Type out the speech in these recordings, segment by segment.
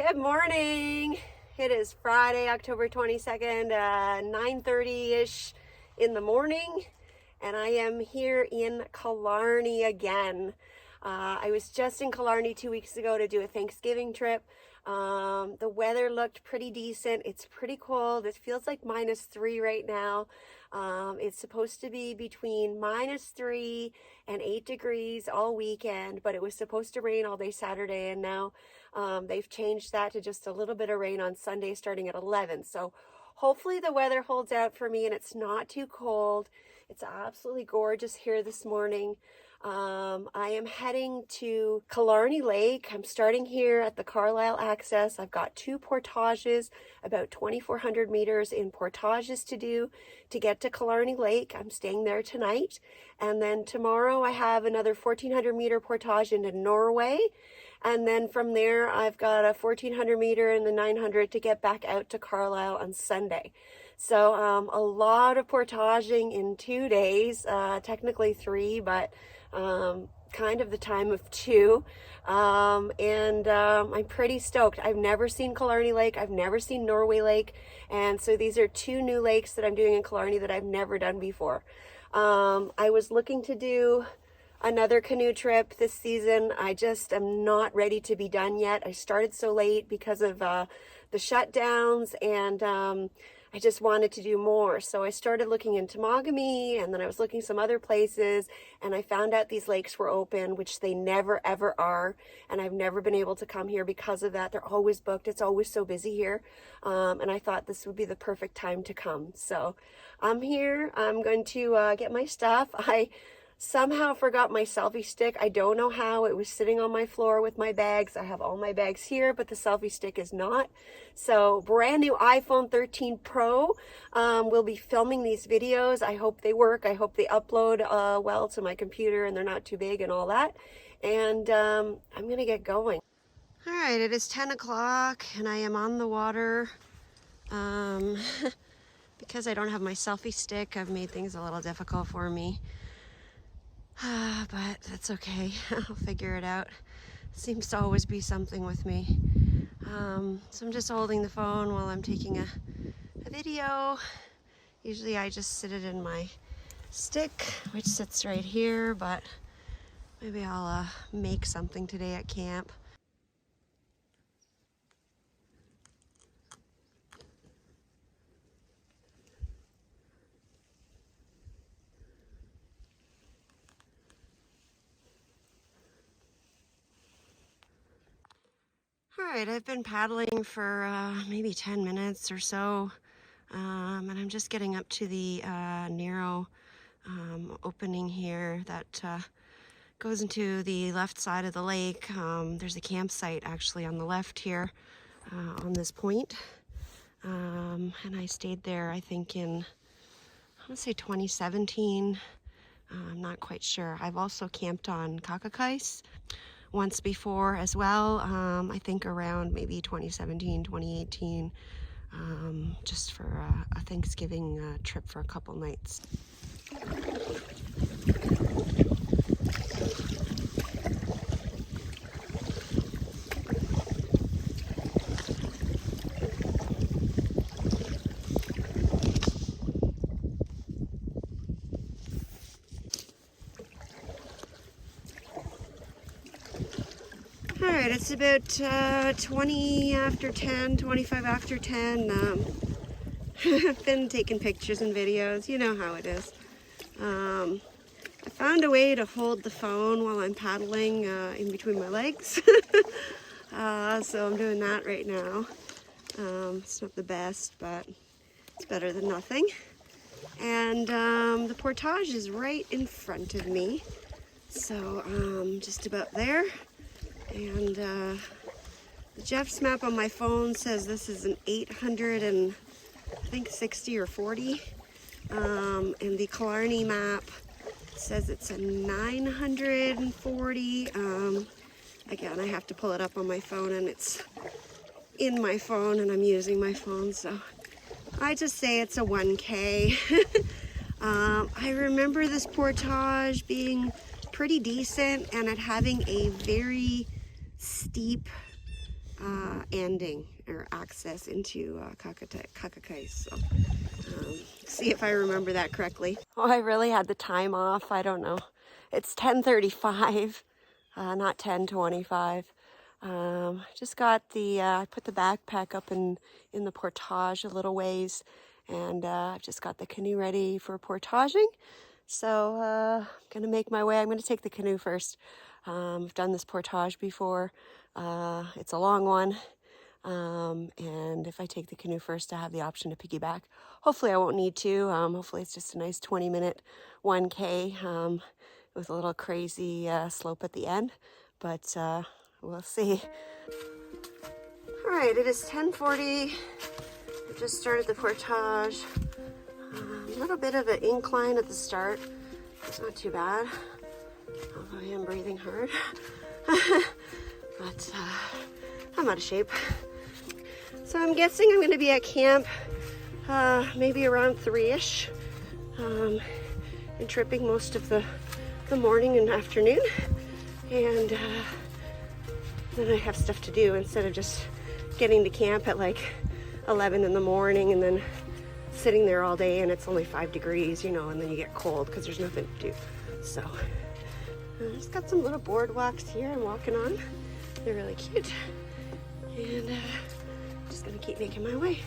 Good morning. It is Friday, October 22nd, 9:30-ish in the morning, and I am here in Killarney again. I was just in Killarney 2 weeks ago to do a Thanksgiving trip. The weather looked pretty decent. It's pretty cold. It feels like -3 right now. It's supposed to be between -3 and 8 degrees all weekend, but it was supposed to rain all day Saturday, and now they've changed that to just a little bit of rain on Sunday starting at 11. So hopefully the weather holds out for me and it's not too cold. It's absolutely gorgeous here this morning. I am heading to Killarney Lake. I'm starting here at the Carlyle access. I've got 2 portages, about 2,400 meters in portages to do to get to Killarney Lake. I'm staying there tonight. And then tomorrow I have another 1,400 meter portage into Norway. And then from there, I've got a 1,400 meter and the 900 to get back out to Carlyle on Sunday. So a lot of portaging in 2 days, technically 3, but kind of the time of 2. I'm pretty stoked. I've never seen Killarney Lake. I've never seen Norway Lake. And so these are 2 new lakes that I'm doing in Killarney that I've never done before. I was looking to do another canoe trip this season. I just am not ready to be done yet. I started so late because of the shutdowns, and I just wanted to do more. So I started looking into Mogami, and then I was looking some other places, and I found out these lakes were open, which they never ever are, and I've never been able to come here because of that. They're always booked. It's always so busy here, and I thought this would be the perfect time to come. So I'm here. I'm going to get my stuff. I somehow forgot my selfie stick. I don't know how. It was sitting on my floor with my bags. I have all my bags here, but the selfie stick is not. So brand new iPhone 13 Pro. We'll be filming these videos. I hope they work. I hope they upload well to my computer and they're not too big and all that. And I'm going to get going. All right, it is 10 o'clock and I am on the water. Because I don't have my selfie stick, I've made things a little difficult for me. But that's okay. I'll figure it out. Seems to always be something with me. So I'm just holding the phone while I'm taking a video. Usually I just sit it in my stick, which sits right here, but maybe I'll make something today at camp. Alright, I've been paddling for maybe 10 minutes or so, and I'm just getting up to the narrow opening here that goes into the left side of the lake. There's a campsite actually on the left here on this point, and I stayed there I think in, I want to say 2017, I'm not quite sure. I've also camped on Kakakise once before as well, I think around maybe 2017, 2018, just for a Thanksgiving trip for a couple nights. Alright, it's about 20 after 10, 25 after 10. I've been taking pictures and videos, you know how it is. I found a way to hold the phone while I'm paddling in between my legs. So I'm doing that right now. It's not the best, but it's better than nothing. And the portage is right in front of me. So just about there. And the Jeff's map on my phone says this is an 800 and I think 60 or 40. And the Killarney map says it's a 940. Again, I have to pull it up on my phone and it's in my phone and I'm using my phone, so I just say it's a 1K. I remember this portage being pretty decent and it having a very steep ending or access into Kakakise. So, see if I remember that correctly. Oh, I really had the time off. I don't know. It's 10:35, not 10:25. Just got the, I put the backpack up in the portage a little ways, and I've just got the canoe ready for portaging. So I'm gonna make my way. I'm gonna take the canoe first. I've done this portage before. It's a long one. And if I take the canoe first, I have the option to piggyback. Hopefully I won't need to. Hopefully it's just a nice 20-minute 1K with a little crazy slope at the end, but we'll see. All right, it is 10:40. I just started the portage. A little bit of an incline at the start. It's not too bad, although I am breathing hard. But I'm out of shape. So I'm guessing I'm going to be at camp maybe around 3-ish, and tripping most of the morning and afternoon, and then I have stuff to do instead of just getting to camp at like 11 in the morning and then sitting there all day and it's only 5 degrees, you know, and then you get cold because there's nothing to do. So I just got some little boardwalks here I'm walking on. They're really cute, and just gonna keep making my way.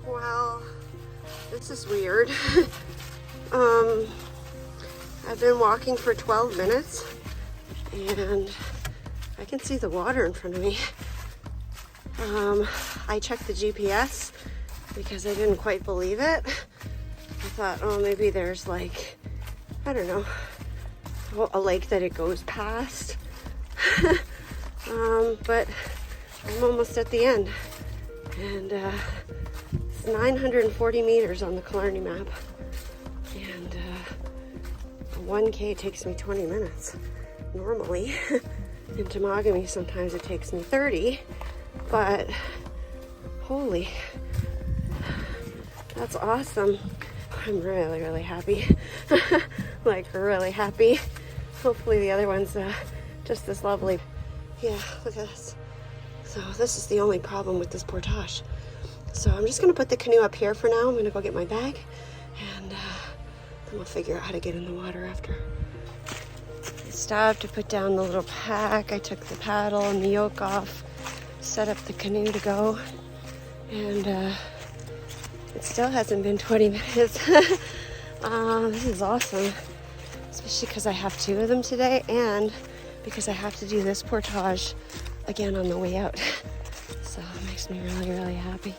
Well, this is weird. I've been walking for 12 minutes and I can see the water in front of me. I checked the GPS because I didn't quite believe it. I thought, oh, maybe there's like, I don't know, a lake that it goes past. But I'm almost at the end, and it's 940 meters on the Killarney map, and a 1K takes me 20 minutes normally. In Temagami sometimes it takes me 30, but holy, that's awesome. I'm really happy. Like really happy. Hopefully the other one's just as lovely. Yeah, look at this. So this is the only problem with this portage. So I'm just gonna put the canoe up here for now. I'm gonna go get my bag, and then we'll figure out how to get in the water after. I stopped to put down the little pack. I took the paddle and the yoke off, set up the canoe to go, and it still hasn't been 20 minutes. This is awesome, especially because I have 2 of them today, and because I have to do this portage again on the way out. So it makes me really happy.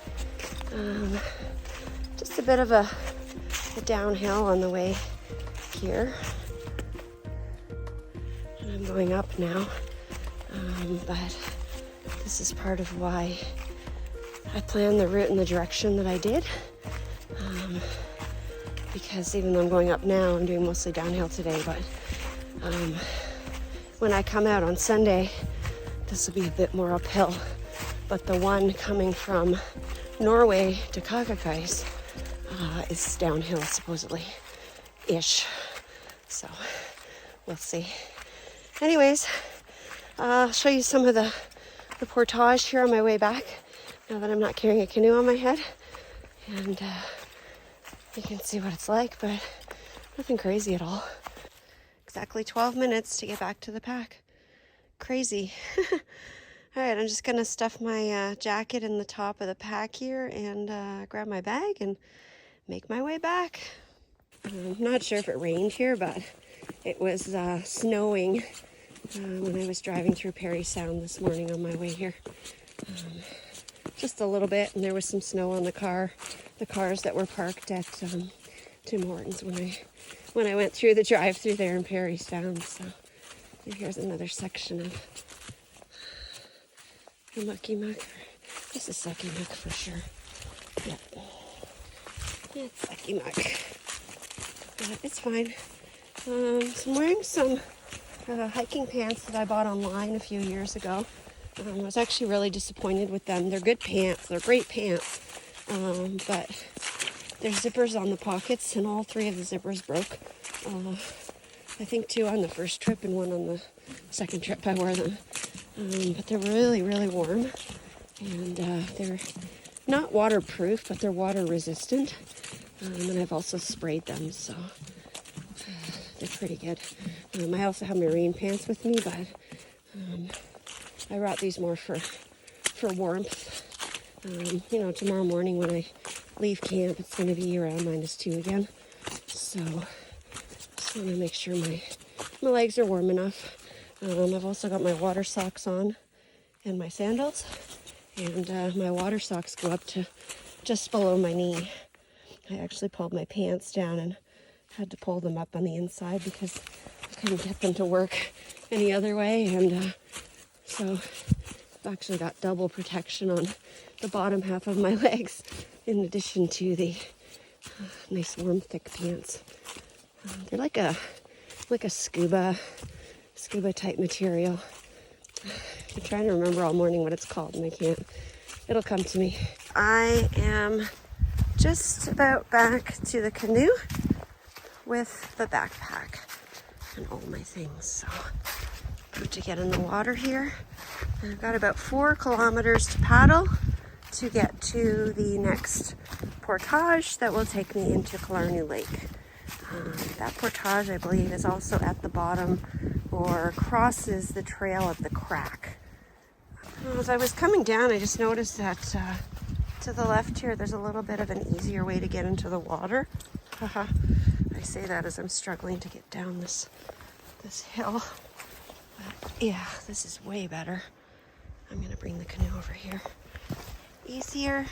Just a bit of a downhill on the way here. And I'm going up now. But this is part of why I planned the route and the direction that I did. Because even though I'm going up now, I'm doing mostly downhill today, but when I come out on Sunday, this will be a bit more uphill. But the one coming from Norway to Kakakise is downhill, supposedly-ish. So we'll see. Anyways, I'll show you some of the portage here on my way back, now that I'm not carrying a canoe on my head. And you can see what it's like, but nothing crazy at all. Exactly 12 minutes to get back to the pack. Crazy. All right, I'm just gonna stuff my jacket in the top of the pack here and grab my bag and make my way back. I'm not sure if it rained here, but it was snowing when I was driving through Parry Sound this morning on my way here. Just a little bit, and there was some snow on the cars that were parked at Tim Hortons when I went through the drive-through there in Parry Sound. So here's another section of the Mucky Muck. This is Sucky Muck for sure. Yeah, it's Sucky Muck, but it's fine. So I'm wearing some hiking pants that I bought online a few years ago. I was actually really disappointed with them. They're good pants. They're great pants. But there's zippers on the pockets, and all 3 of the zippers broke. I think 2 on the first trip and 1 on the second trip I wore them. but they're really, really warm. And they're not waterproof, but they're water resistant. And I've also sprayed them, so they're pretty good. I also have marine pants with me, but I brought these more for warmth. You know, tomorrow morning when I leave camp, it's going to be around -2 again. So just want to make sure my legs are warm enough. I've also got my water socks on and my sandals. And my water socks go up to just below my knee. I actually pulled my pants down and had to pull them up on the inside because I couldn't get them to work any other way. And so I've actually got double protection on the bottom half of my legs in addition to the nice warm thick pants. They're like a scuba type material. I'm trying to remember all morning what it's called and I can't. It'll come to me. I am just about back to the canoe with the backpack and all my things. So about to get in the water here. I've got about 4 kilometers to paddle to get to the next portage that will take me into Killarney Lake. That portage, I believe, is also at the bottom or crosses the trail at the crack. As I was coming down, I just noticed that to the left here, there's a little bit of an easier way to get into the water. I say that as I'm struggling to get down this hill. But yeah, this is way better. I'm gonna bring the canoe over here. Easier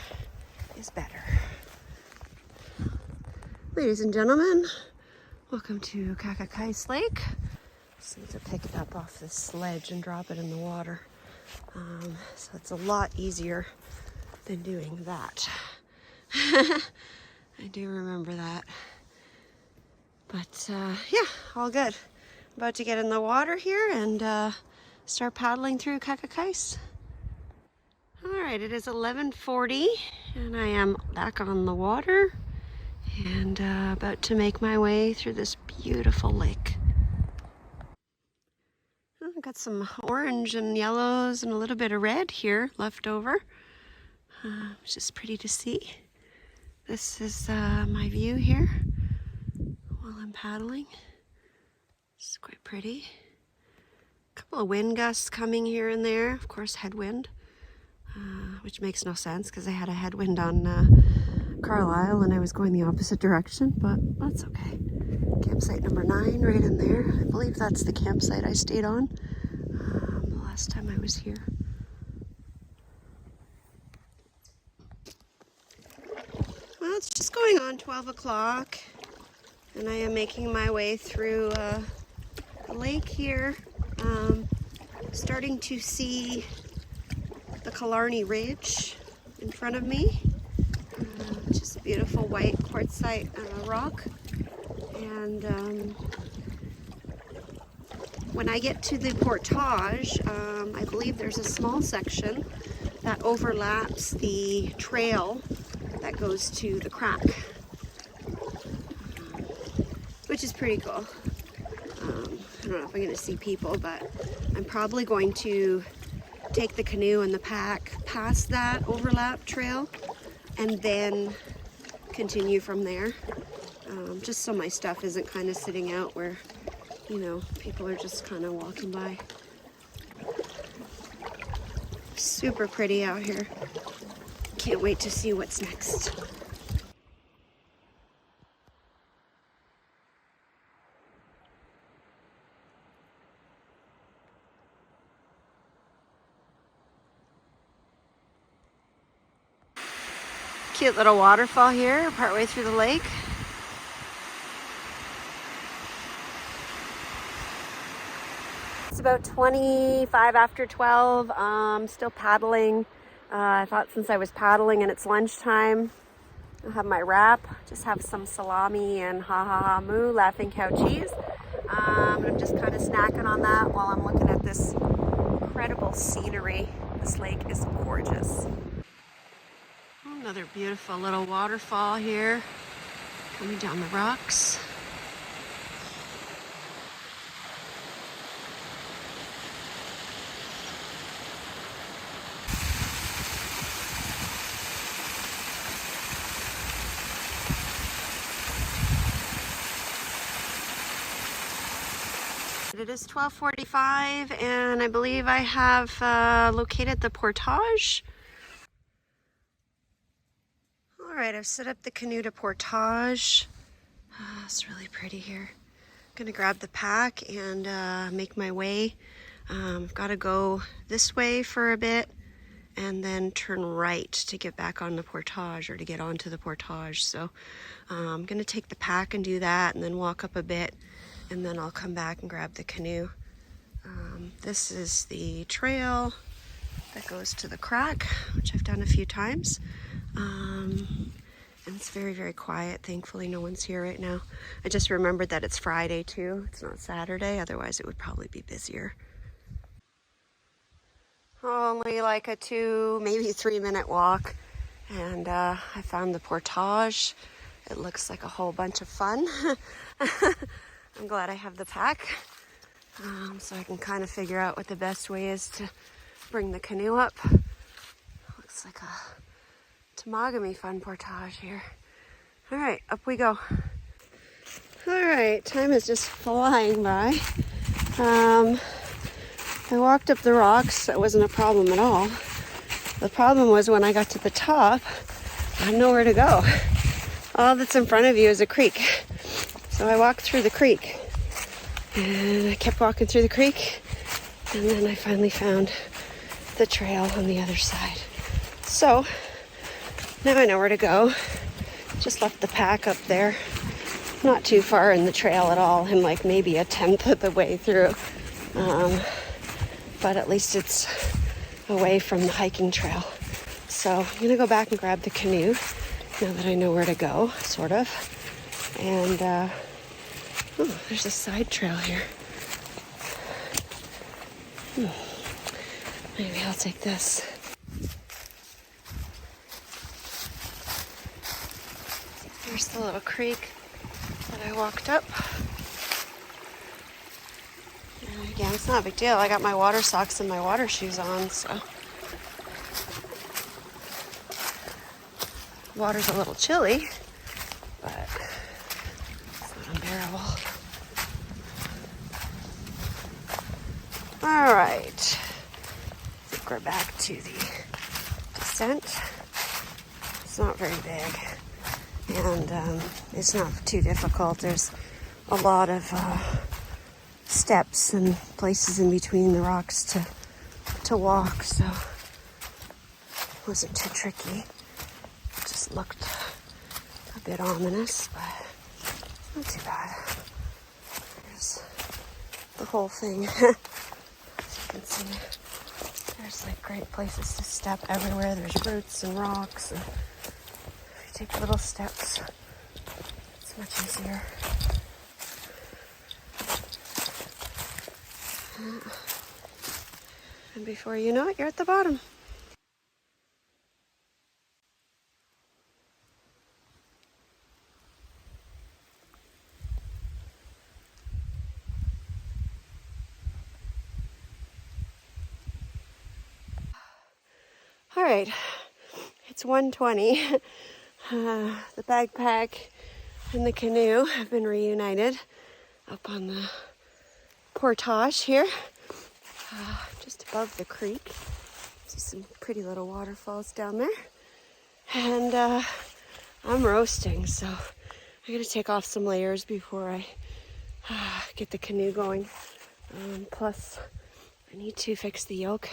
is better. Ladies and gentlemen, welcome to Kakakise Lake. Just need to pick it up off this sledge and drop it in the water. So it's a lot easier than doing that. I do remember that. But yeah, all good. About to get in the water here and start paddling through Kakakise. All right, it is 11:40 and I am back on the water and about to make my way through this beautiful lake. I've got some orange and yellows and a little bit of red here left over, which is pretty to see. This is my view here while I'm paddling. It's quite pretty. A couple of wind gusts coming here and there, of course headwind, which makes no sense because I had a headwind on Carlyle and I was going the opposite direction, but that's okay. Campsite number 9 right in there. I believe that's the campsite I stayed on the last time I was here. Well, it's just going on 12 o'clock and I am making my way through the lake here. Starting to see the Killarney Ridge in front of me. Just a beautiful white quartzite rock. And when I get to the portage, I believe there's a small section that overlaps the trail that goes to the crack, which is pretty cool. I don't know if I'm going to see people, but I'm probably going to take the canoe and the pack past that overlap trail and then continue from there. Just so my stuff isn't kind of sitting out where, you know, people are just kind of walking by. Super pretty out here. Can't wait to see what's next. Cute little waterfall here, partway through the lake. It's about 25 after 12. Still paddling. I thought since I was paddling and it's lunchtime, I'll have my wrap. Just have some salami and moo, laughing cow cheese. I'm just kind of snacking on that while I'm looking at this incredible scenery. This lake is gorgeous. Another beautiful little waterfall here, coming down the rocks. It is 12:45 and I believe I have located the portage. All right, I've set up the canoe to portage. It's really pretty here. I'm gonna grab the pack and make my way. I've got to go this way for a bit and then turn right to get back on the portage, or to get onto the portage. So I'm gonna take the pack and do that, and then walk up a bit, and then I'll come back and grab the canoe. This is the trail that goes to the crack, which I've done a few times. And it's very, very quiet. Thankfully, no one's here right now. I just remembered that it's Friday too. It's not Saturday. Otherwise, it would probably be busier. Only like a 2, maybe 3-minute walk. And I found the portage. It looks like a whole bunch of fun. I'm glad I have the pack. So I can kind of figure out what the best way is to bring the canoe up. Looks like a Tamagami fun portage here. All right, up we go. All right, time is just flying by. I walked up the rocks. That wasn't a problem at all. The problem was when I got to the top, I had nowhere to go. All that's in front of you is a creek. So I walked through the creek, and I kept walking through the creek, and then I finally found the trail on the other side. So now I know where to go. Just left the pack up there. Not too far in the trail at all. I'm like maybe 1/10 of the way through. But at least it's away from the hiking trail. So I'm gonna go back and grab the canoe now that I know where to go, sort of. And oh, there's a side trail here. Maybe I'll take this. There's the little creek that I walked up. And again, it's not a big deal. I got my water socks and my water shoes on, so. Water's a little chilly, but it's not unbearable. All right, I think we're back to the descent. It's not very big, and it's not too difficult. There's a lot of steps and places in between the rocks to walk, so it wasn't too tricky. It just looked a bit ominous, but not too bad. There's the whole thing. As you can see, there's like great places to step everywhere. There's roots and rocks, and if you take little steps, it's much easier. And before you know it, you're at the bottom. All right, it's 1:20. The backpack and the canoe have been reunited up on the portage here, just above the creek. See some pretty little waterfalls down there. And I'm roasting, so I gotta take off some layers before I get the canoe going. Plus, I need to fix the yoke.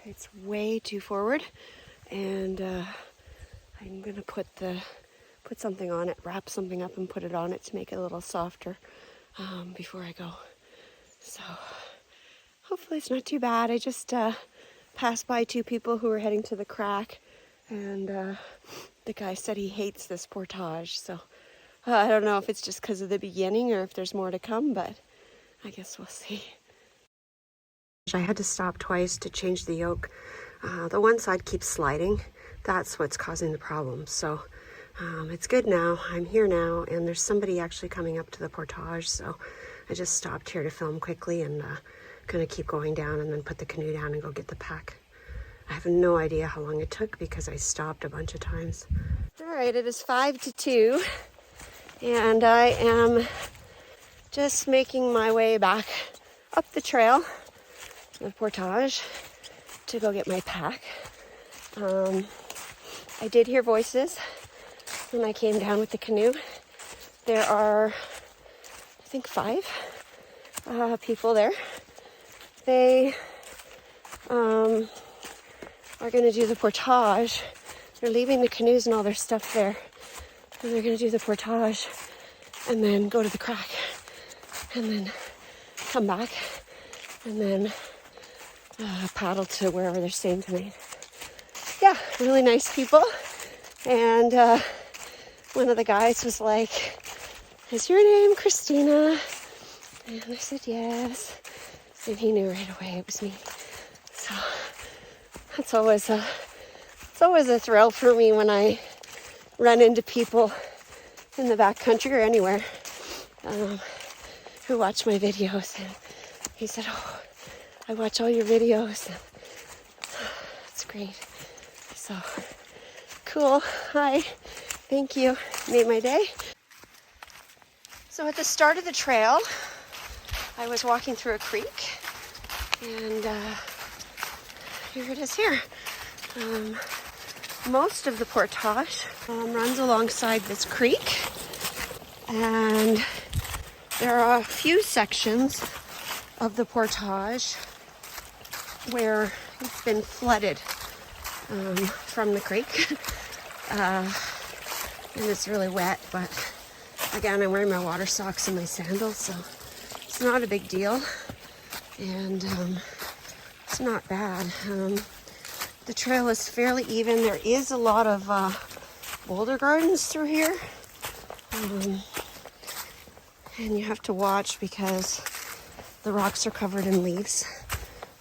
It's way too forward, and I'm gonna put something on it, wrap something up and put it on it to make it a little softer before I go. So hopefully it's not too bad. I just passed by 2 people who were heading to the crack, and the guy said he hates this portage. So I don't know if it's just because of the beginning or if there's more to come, but I guess we'll see. I had to stop twice to change the yoke. The one side keeps sliding. That's what's causing the problem. So it's good now. I'm here now, and there's somebody actually coming up to the portage. So I just stopped here to film quickly, and gonna keep going down and then put the canoe down and go get the pack. I have no idea how long it took because I stopped a bunch of times. All right, it is 1:55, and I am just making my way back up the trail, the portage, to go get my pack. I did hear voices when I came down with the canoe. There are, I think, 5 people there. They are going to do the portage. They're leaving the canoes and all their stuff there. And they're going to do the portage and then go to the crack and then come back and then paddle to wherever they're staying tonight. Yeah, really nice people. And one of the guys was like, "Is your name Christina?" And I said, "Yes." And he knew right away it was me. So it's always a thrill for me when I run into people in the backcountry or anywhere who watch my videos. And he said, "Oh, I watch all your videos." And it's great. So cool. Hi. Thank you. Made my day. So at the start of the trail, I was walking through a creek, and here it is here. Most of the portage runs alongside this creek, and there are a few sections of the portage where it's been flooded from the creek, and it's really wet, but again, I'm wearing my water socks and my sandals, so it's not a big deal, and it's not bad. The trail is fairly even. There is a lot of boulder gardens through here, and you have to watch because the rocks are covered in leaves,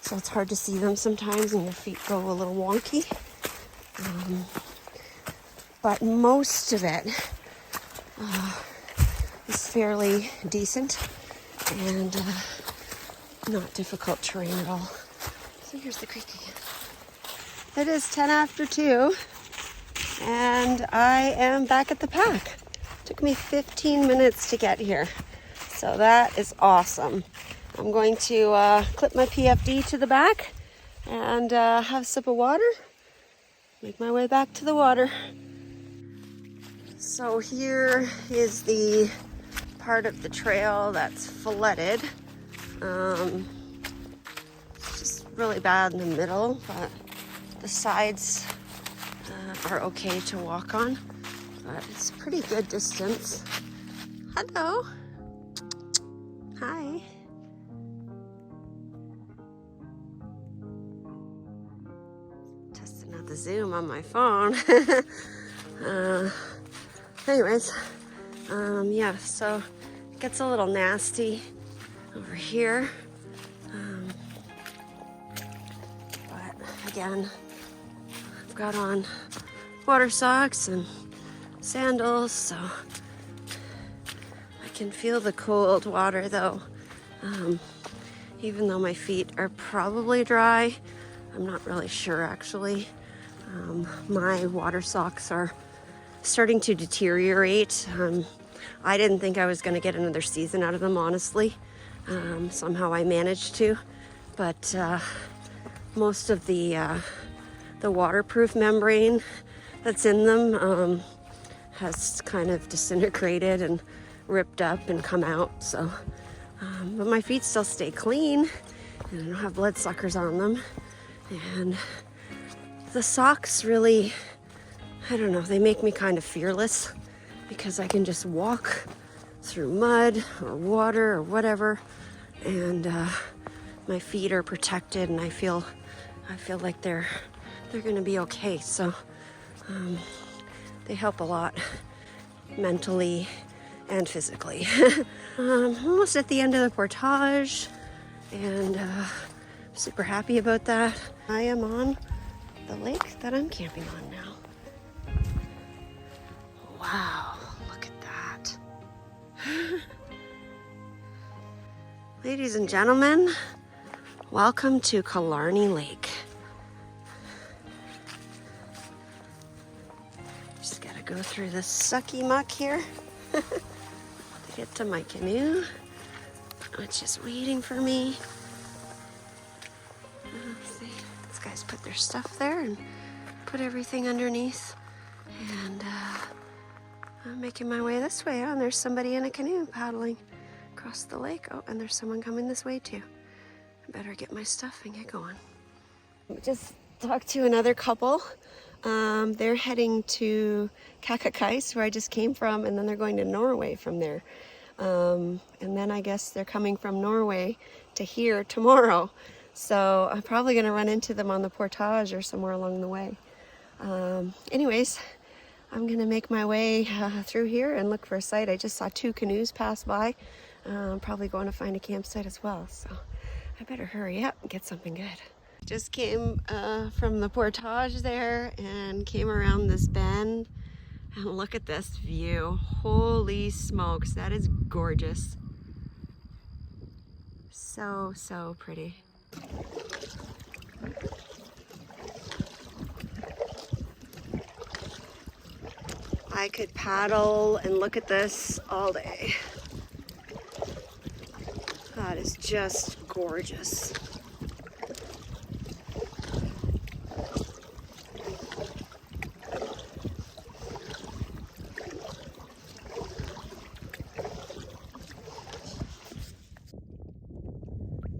so it's hard to see them sometimes and your feet go a little wonky. But most of it is fairly decent and not difficult terrain at all. So here's the creek again. It is 10 after 2 and I am back at the pack. It took me 15 minutes to get here, so that is awesome. I'm going to clip my PFD to the back and have a sip of water, make my way back to the water. So here is the part of the trail that's flooded. It's just really bad in the middle, but the sides are okay to walk on. But it's a pretty good distance. Hello. Hi. Testing out the zoom on my phone. Anyways, yeah, so it gets a little nasty over here. But again, I've got on water socks and sandals, so I can feel the cold water though. Even though my feet are probably dry, I'm not really sure actually. My water socks are starting to deteriorate. I didn't think I was going to get another season out of them, honestly. Somehow I managed to, but most of the waterproof membrane that's in them has kind of disintegrated and ripped up and come out. So, but my feet still stay clean, and I don't have bloodsuckers on them. And the socks really, I don't know, they make me kind of fearless because I can just walk through mud or water or whatever, and my feet are protected, and I feel like they're going to be okay. So they help a lot mentally and physically. Almost at the end of the portage, and super happy about that. I am on the lake that I'm camping on now. Wow, look at that. Ladies and gentlemen, welcome to Killarney Lake. Just gotta go through this sucky muck here to get to my canoe. which is waiting for me. See, these guys put their stuff there and put everything underneath. And I'm making my way this way. Oh, and there's somebody in a canoe paddling across the lake. Oh, and there's someone coming this way too. I better get my stuff and get going. Just talked to another couple. They're heading to Kakakise, where I just came from, and then they're going to Norway from there. And then I guess they're coming from Norway to here tomorrow. So I'm probably going to run into them on the portage or somewhere along the way. Anyways, I'm going to make my way through here and look for a site. I just saw 2 canoes pass by. I'm probably going to find a campsite as well. So I better hurry up and get something good. Just came from the portage there and came around this bend, and look at this view. Holy smokes, that is gorgeous. So, so pretty. I could paddle and look at this all day. That is just gorgeous.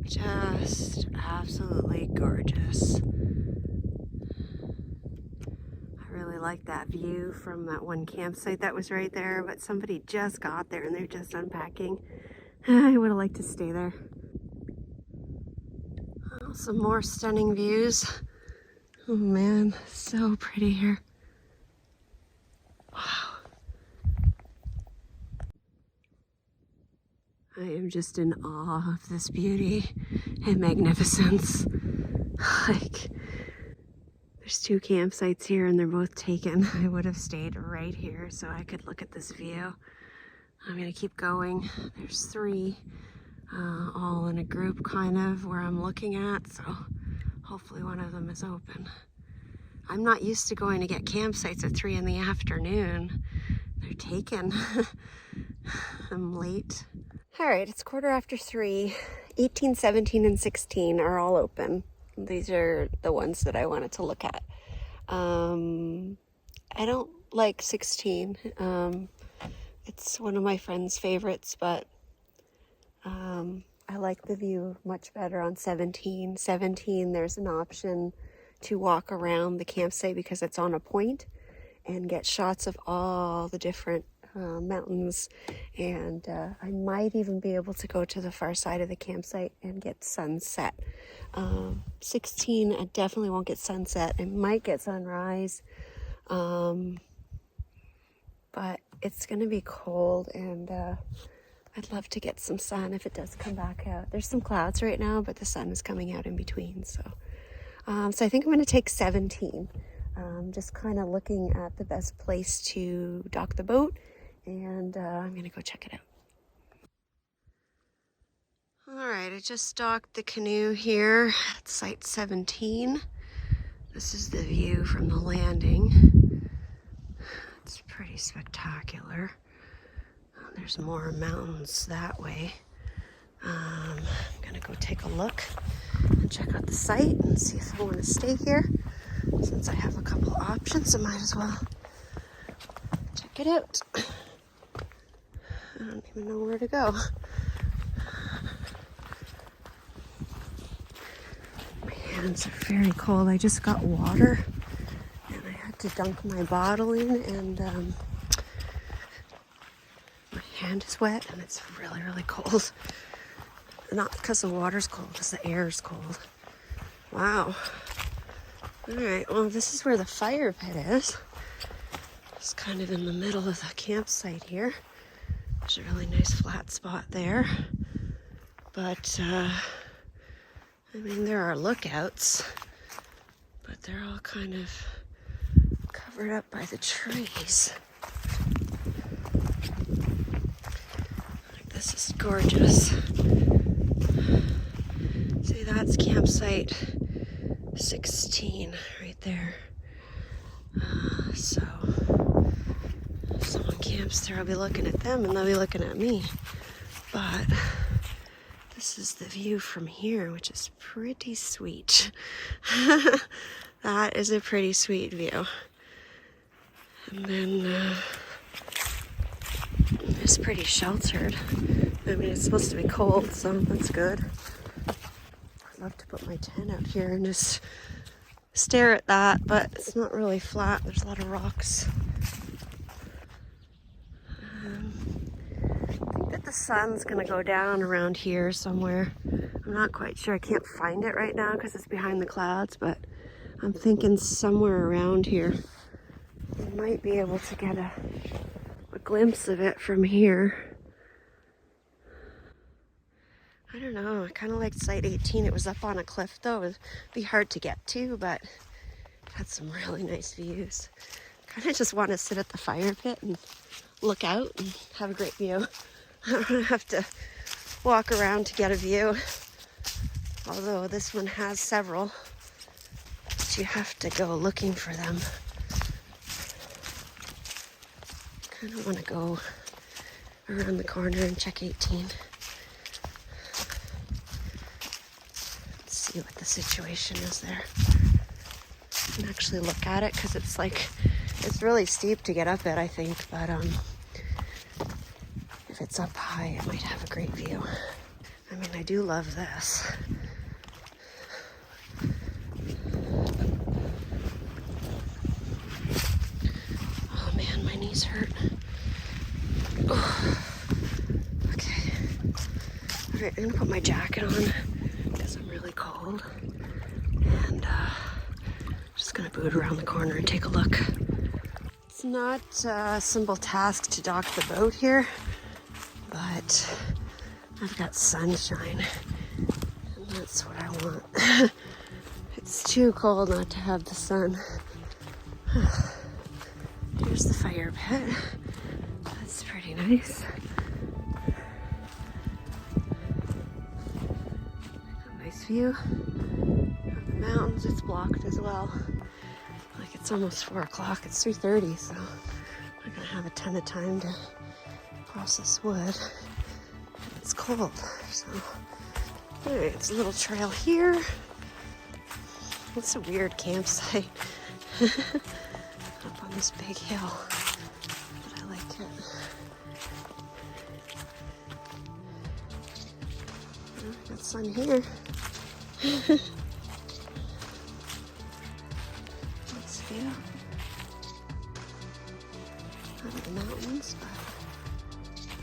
Just absolutely gorgeous. I really like that view from that one campsite that was right there, but somebody just got there and they're just unpacking. I would have liked to stay there. Oh, some more stunning views. Oh man, so pretty here. Wow. I am just in awe of this beauty and magnificence. Like, there's 2 campsites here and they're both taken. I would have stayed right here so I could look at this view. I'm gonna keep going. There's 3, all in a group kind of where I'm looking at, so hopefully one of them is open. I'm not used to going to get campsites at 3 in the afternoon. They're taken. I'm late. All right, it's 3:15. 18, 17, and 16 are all open. These are the ones that I wanted to look at. I don't like 16. It's one of my friend's favorites, but I like the view much better on 17. 17, there's an option to walk around the campsite because it's on a point and get shots of all the different mountains, and I might even be able to go to the far side of the campsite and get sunset. 16, I definitely won't get sunset. I might get sunrise, but it's gonna be cold, and I'd love to get some sun if it does come back out. There's some clouds right now, but the sun is coming out in between, so I think I'm gonna take 17. Just kind of looking at the best place to dock the boat, and I'm gonna go check it out. All right, I just docked the canoe here at site 17. This is the view from the landing. It's pretty spectacular. There's more mountains that way. I'm gonna go take a look and check out the site and see if I want to stay here. Since I have a couple options, I might as well check it out. I don't even know where to go. My hands are very cold. I just got water and I had to dunk my bottle in, and my hand is wet and it's really, really cold. Not because the water's cold, because the air is cold. Wow. All right, well, this is where the fire pit is. It's kind of in the middle of the campsite here. There's a really nice flat spot there. But, I mean, there are lookouts, but they're all kind of covered up by the trees. This is gorgeous. See, that's campsite 16 right there. So if someone camps there, I'll be looking at them and they'll be looking at me. But this is the view from here, which is pretty sweet. That is a pretty sweet view. And then it's pretty sheltered. I mean, it's supposed to be cold, so that's good. I'd love to put my tent out here and just stare at that, but it's not really flat. There's a lot of rocks. I think that the sun's gonna go down around here somewhere. I'm not quite sure. I can't find it right now because it's behind the clouds, but I'm thinking somewhere around here. You might be able to get a glimpse of it from here. I don't know. I kind of liked Site 18. It was up on a cliff though. It would be hard to get to, but it had some really nice views. Kind of just want to sit at the fire pit and look out and have a great view. I don't have to walk around to get a view. Although this one has several, but you have to go looking for them. Kind of want to go around the corner and check 18. See what the situation is there. And actually look at it because it's really steep to get up it, I think, but if it's up high it might have a great view. I mean, I do love this. Oh man, my knees hurt. Oh. Okay. Alright, I'm gonna put my jacket on because I'm really cold. And just gonna boot around the corner and take a look. It's not a simple task to dock the boat here, but I've got sunshine, and that's what I want. It's too cold not to have the sun. Here's the fire pit. That's pretty nice. A nice view of the mountains. It's blocked as well. Like, it's almost 4 o'clock. It's 3:30, so I'm not gonna have a ton of time to process wood. It's cold, so. Alright, it's a little trail here. It's a weird campsite. Up on this big hill. But I like it. Oh, got sun here. Nice view. Out of the mountains, but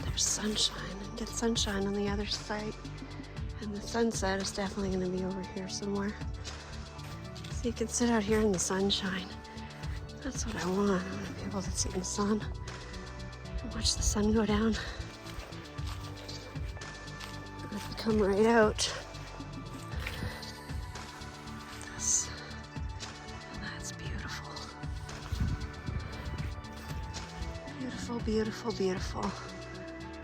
there's sunshine. And get sunshine on the other side. And the sunset is definitely going to be over here somewhere. So you can sit out here in the sunshine. That's what I want. I want to be able to sit in the sun and watch the sun go down. And if you come right out, this, and that's beautiful. Beautiful, beautiful, beautiful.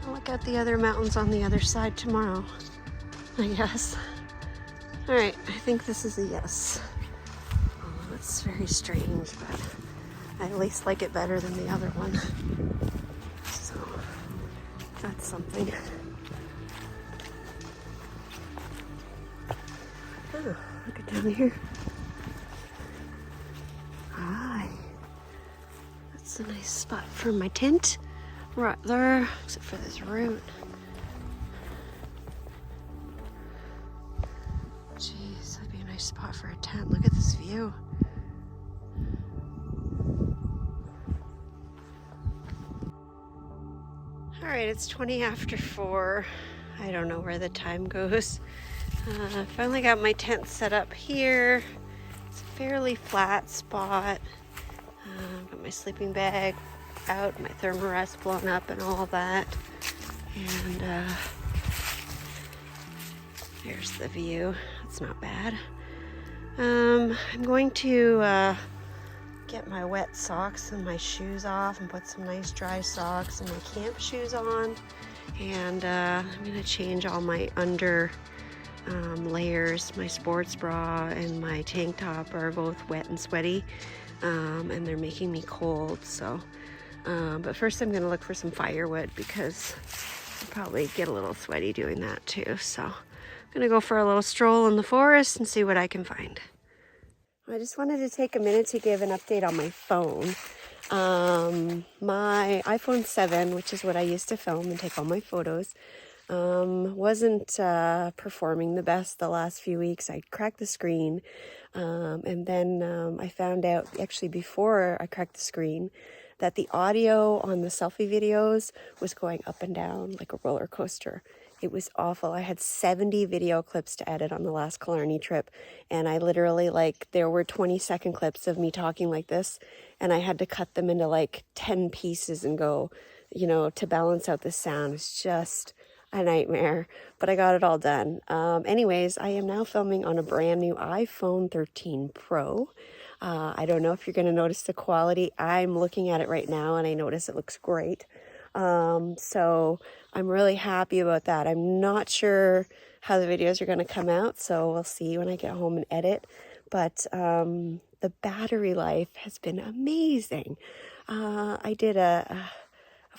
I'll look at the other mountains on the other side tomorrow, I guess. All right, I think this is a yes. Although it's very strange, but I at least like it better than the other one. So that's something. Oh, look at down here. Hi. That's a nice spot for my tent. Right there, except for this root. Jeez, that'd be a nice spot for a tent. Look at this view. All right, it's 20 after 4. I don't know where the time goes. Finally got my tent set up here. It's a fairly flat spot. Got my sleeping bag out, my thermarest blown up and all that. And there's the view. It's not bad. I'm going to get my wet socks and my shoes off and put some nice dry socks and my camp shoes on. And I'm going to change all my under layers. My sports bra and my tank top are both wet and sweaty, and they're making me cold. So, but first I'm going to look for some firewood because I'll probably get a little sweaty doing that too. So Gonna go for a little stroll in the forest and see what I can find. I just wanted to take a minute to give an update on my phone. My iPhone 7, which is what I used to film and take all my photos, wasn't performing the best the last few weeks. I cracked the screen, and then I found out, actually before I cracked the screen, that the audio on the selfie videos was going up and down like a roller coaster. It was awful. I had 70 video clips to edit on the last Killarney trip, and I literally, like, there were 20-second clips of me talking like this, and I had to cut them into like 10 pieces and go, you know, to balance out the sound. It's just a nightmare, but I got it all done. Anyways, I am now filming on a brand new iPhone 13 Pro. I don't know if you're going to notice the quality. I'm looking at it right now and I notice it looks great. So I'm really happy about that. I'm not sure how the videos are going to come out, so we'll see when I get home and edit. But the battery life has been amazing. I did a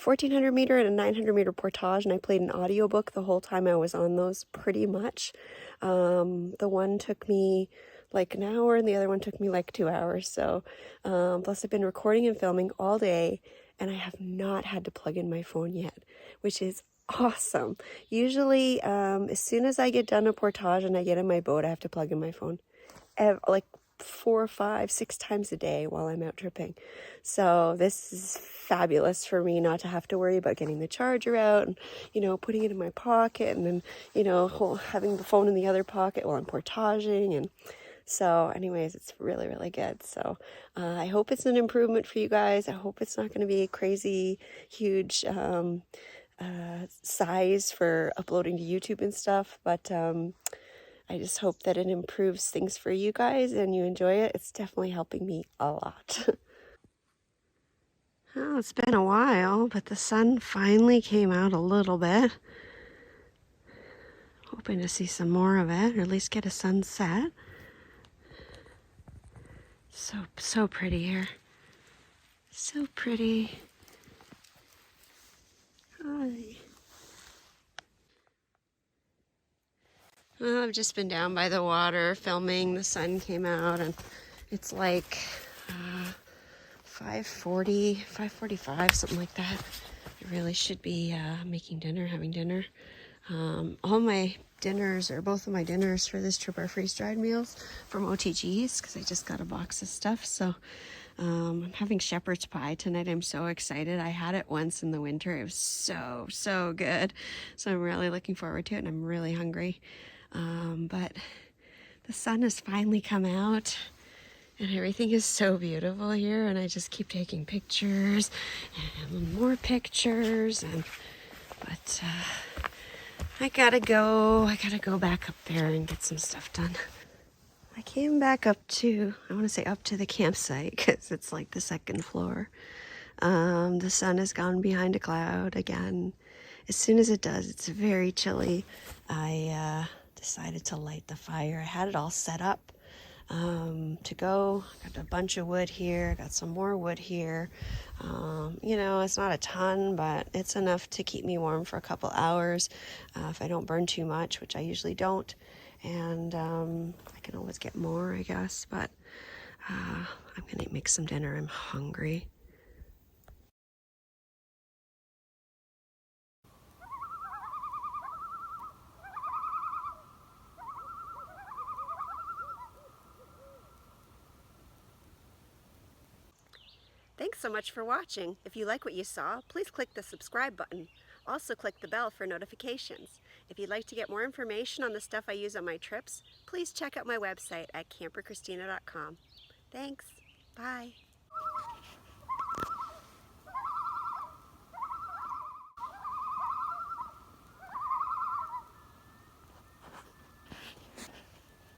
1400 meter and a 900 meter portage, and I played an audiobook the whole time I was on those, pretty much. The one took me like an hour and the other one took me like 2 hours. So plus I've been recording and filming all day, and I have not had to plug in my phone yet, which is awesome. Usually as soon as I get done a portage and I get in my boat, I have to plug in my phone like 4, 5, 6 times a day while I'm out tripping. So this is fabulous for me not to have to worry about getting the charger out and, you know, putting it in my pocket, and then, you know, having the phone in the other pocket while I'm portaging. And so anyways, it's really, really good. So I hope it's an improvement for you guys. I hope it's not going to be a crazy, huge size for uploading to YouTube and stuff, but I just hope that it improves things for you guys and you enjoy it. It's definitely helping me a lot. Well, it's been a while, but the sun finally came out a little bit. Hoping to see some more of it, or at least get a sunset. So pretty here. So pretty. Hi. Well, I've just been down by the water filming. The sun came out and it's like 5:40, 5:45, something like that. I really should be making dinner, having dinner. All my dinners, or both of my dinners for this trip, are freeze-dried meals from OTGs because I just got a box of stuff. So I'm having shepherd's pie tonight. I'm so excited. I had it once in the winter. It was so good. So I'm really looking forward to it, and I'm really hungry. But the sun has finally come out and everything is so beautiful here, and I just keep taking pictures and more pictures, but I gotta go back up there and get some stuff done. I came back up to, I want to say up to the campsite because it's like the second floor. The sun has gone behind a cloud again. As soon as it does, it's very chilly. I decided to light the fire. I had it all set up to go. I got a bunch of wood here, got some more wood here. You know, it's not a ton, but it's enough to keep me warm for a couple hours if I don't burn too much, which I usually don't. And I can always get more, I guess, but I'm gonna make some dinner. I'm hungry. Thanks so much for watching. If you like what you saw, please click the subscribe button. Also click the bell for notifications. If you'd like to get more information on the stuff I use on my trips, please check out my website at CamperChristina.com. Thanks. Bye.